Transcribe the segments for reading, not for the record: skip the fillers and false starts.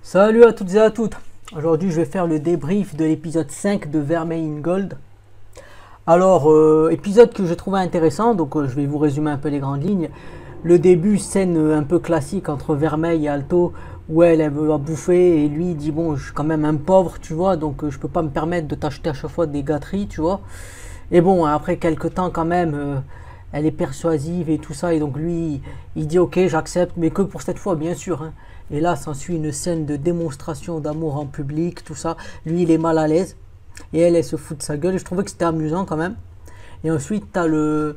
Salut à toutes et à toutes. Aujourd'hui je vais faire le débrief de l'épisode 5 de Vermeil in Gold. Alors épisode que j'ai trouvé intéressant, donc je vais vous résumer un peu les grandes lignes. Le début, scène un peu classique entre Vermeil et Alto, où elle veut la bouffer et lui il dit bon, je suis quand même un pauvre, tu vois, donc je peux pas me permettre de t'acheter à chaque fois des gâteries, tu vois. Et bon, après quelques temps quand même, elle est persuasive et tout ça, et donc lui il dit ok, j'accepte, mais que pour cette fois bien sûr, hein. Et là s'ensuit une scène de démonstration d'amour en public, tout ça. Lui il est mal à l'aise et elle se fout de sa gueule, et je trouvais que c'était amusant quand même. Et ensuite t'as le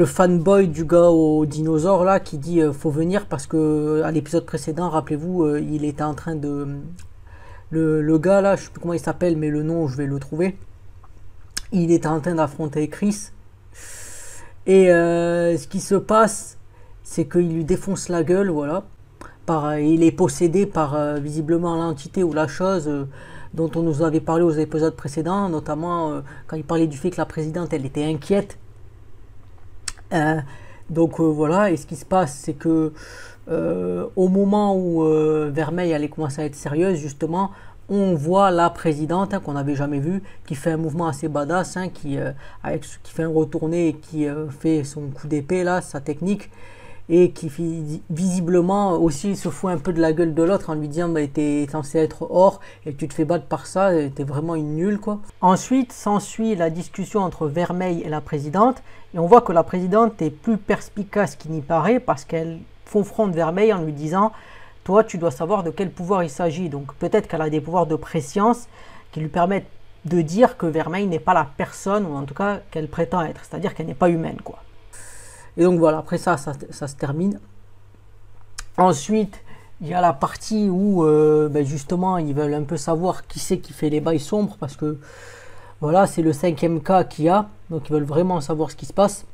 fanboy du gars au dinosaure là qui dit faut venir parce que à l'épisode précédent, rappelez-vous, il était en train de le gars là, je sais plus comment il s'appelle, mais le nom je vais le trouver. Il était en train d'affronter Chris. Et ce qui se passe, c'est qu'il lui défonce la gueule, voilà. Il est possédé par visiblement l'entité ou la chose dont on nous avait parlé aux épisodes précédents, notamment quand il parlait du fait que la présidente, elle était inquiète. Donc voilà, et ce qui se passe, c'est que au moment où Vermeil allait commencer à être sérieuse, justement, on voit la présidente, hein, qu'on n'avait jamais vue, qui fait un mouvement assez badass, hein, qui fait un retourné et qui fait son coup d'épée, là, sa technique, et qui visiblement aussi se fout un peu de la gueule de l'autre en lui disant bah, t'es censé être hors et tu te fais battre par ça, t'es vraiment une nulle quoi. Ensuite s'ensuit la discussion entre Vermeil et la présidente, et on voit que la présidente est plus perspicace qu'il n'y paraît parce qu'elle confronte Vermeil en lui disant toi tu dois savoir de quel pouvoir il s'agit, donc peut-être qu'elle a des pouvoirs de préscience qui lui permettent de dire que Vermeil n'est pas la personne, ou en tout cas qu'elle prétend être, c'est-à-dire qu'elle n'est pas humaine quoi. Et donc voilà, après ça se termine. Ensuite, il y a la partie où justement ils veulent un peu savoir qui c'est qui fait les bails sombres, parce que voilà, c'est le 5e cas qu'il y a, donc ils veulent vraiment savoir ce qui se passe.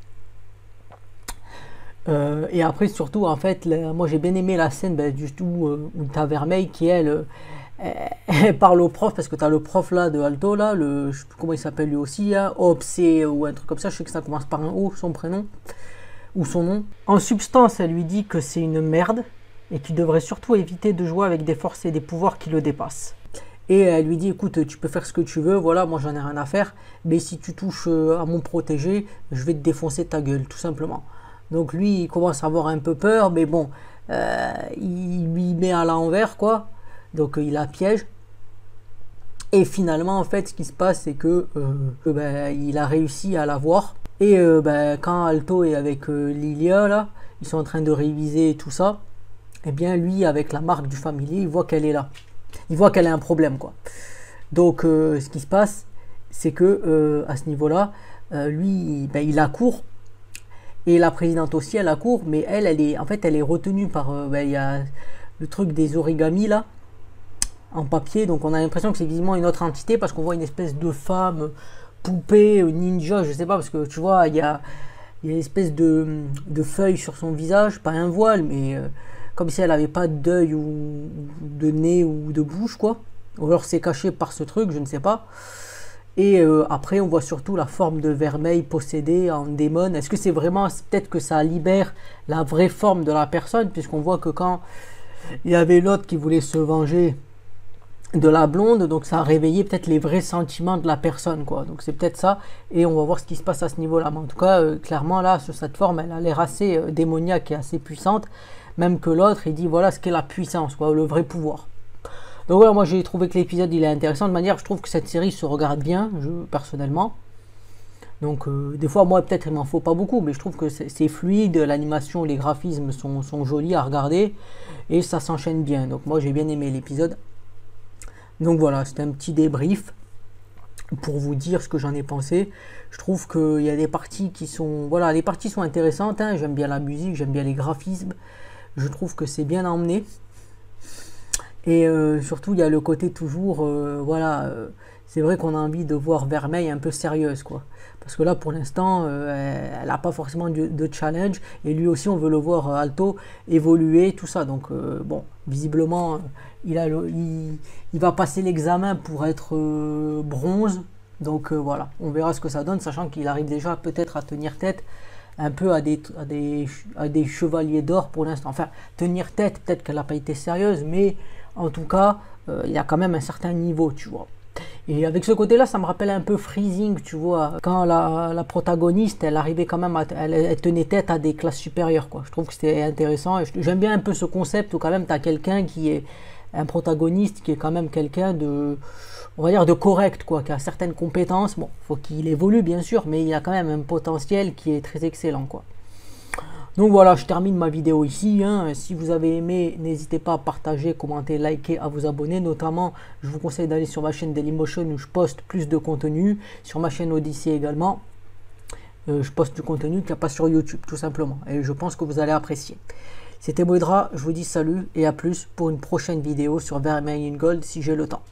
Et après surtout en fait, moi j'ai bien aimé la scène du tout où tu as Vermeil qui elle parle au prof, parce que tu as le prof là de Alto là, je sais plus comment il s'appelle lui aussi, hein, Opsé ou un truc comme ça, je sais que ça commence par un O, son prénom ou son nom. En substance, elle lui dit que c'est une merde et qu'il devrait surtout éviter de jouer avec des forces et des pouvoirs qui le dépassent. Et elle lui dit écoute, tu peux faire ce que tu veux, voilà, moi j'en ai rien à faire, mais si tu touches à mon protégé, je vais te défoncer ta gueule, tout simplement. Donc lui, il commence à avoir un peu peur, mais bon, il lui met à l'envers, quoi. Donc il la piège. Et finalement, en fait, ce qui se passe, c'est que il a réussi à la voir. Et quand Alto est avec Lilia, là, ils sont en train de réviser tout ça, et bien lui, avec la marque du familier, il voit qu'elle est là. Il voit qu'elle a un problème, quoi. Donc ce qui se passe, c'est que à ce niveau-là, lui, il accourt, et la présidente aussi, elle accourt, mais elle est retenue par, il y a le truc des origamis, là, en papier, donc on a l'impression que c'est visiblement une autre entité, parce qu'on voit une espèce de femme poupée, ninja, je sais pas, parce que tu vois, il y a une espèce de feuille sur son visage, pas un voile, mais comme si elle avait pas d'œil ou de nez ou de bouche, quoi. Ou alors c'est caché par ce truc, je ne sais pas. Et après, on voit surtout la forme de Vermeil possédée en démon. Est-ce que c'est vraiment, peut-être que ça libère la vraie forme de la personne, puisqu'on voit que quand il y avait l'autre qui voulait se venger de la blonde, donc ça a réveillé peut-être les vrais sentiments de la personne, quoi. Donc c'est peut-être ça, et on va voir ce qui se passe à ce niveau là, mais en tout cas clairement là sur cette forme elle a l'air assez démoniaque et assez puissante, même que l'autre il dit voilà ce qu'est la puissance, quoi, le vrai pouvoir. Donc voilà, moi j'ai trouvé que l'épisode il est intéressant, de manière je trouve que cette série se regarde bien, personnellement. Donc des fois moi peut-être il m'en faut pas beaucoup, mais je trouve que c'est fluide, l'animation, les graphismes sont jolis à regarder et ça s'enchaîne bien, donc moi j'ai bien aimé l'épisode. Donc voilà, c'était un petit débrief pour vous dire ce que j'en ai pensé. Je trouve qu'il y a des parties qui sont... Voilà, les parties sont intéressantes, hein. J'aime bien la musique, j'aime bien les graphismes. Je trouve que c'est bien emmené. Et surtout, il y a le côté toujours... c'est vrai qu'on a envie de voir Vermeil un peu sérieuse, quoi. Parce que là, pour l'instant, elle n'a pas forcément de challenge. Et lui aussi, on veut le voir Alto évoluer, tout ça. Donc, bon, visiblement, il va passer l'examen pour être bronze. Donc, voilà, on verra ce que ça donne, sachant qu'il arrive déjà peut-être à tenir tête un peu à des chevaliers d'or pour l'instant. Enfin, tenir tête, peut-être qu'elle n'a pas été sérieuse, mais En tout cas, il y a quand même un certain niveau, tu vois. Et avec ce côté-là, ça me rappelle un peu Freezing, tu vois, quand la protagoniste, elle arrivait quand même, elle tenait tête à des classes supérieures, quoi. Je trouve que c'était intéressant. J'aime bien un peu ce concept où quand même tu as quelqu'un qui est un protagoniste, qui est quand même quelqu'un de, on va dire, de correct, quoi, qui a certaines compétences. Bon, faut qu'il évolue, bien sûr, mais il a quand même un potentiel qui est très excellent, quoi. Donc voilà, je termine ma vidéo ici, hein. Si vous avez aimé, n'hésitez pas à partager, commenter, liker, à vous abonner. Notamment, je vous conseille d'aller sur ma chaîne Dailymotion où je poste plus de contenu. Sur ma chaîne Odyssey également, je poste du contenu qu'il n'y a pas sur YouTube, tout simplement. Et je pense que vous allez apprécier. C'était Moedra, je vous dis salut et à plus pour une prochaine vidéo sur Vermeil in Gold si j'ai le temps.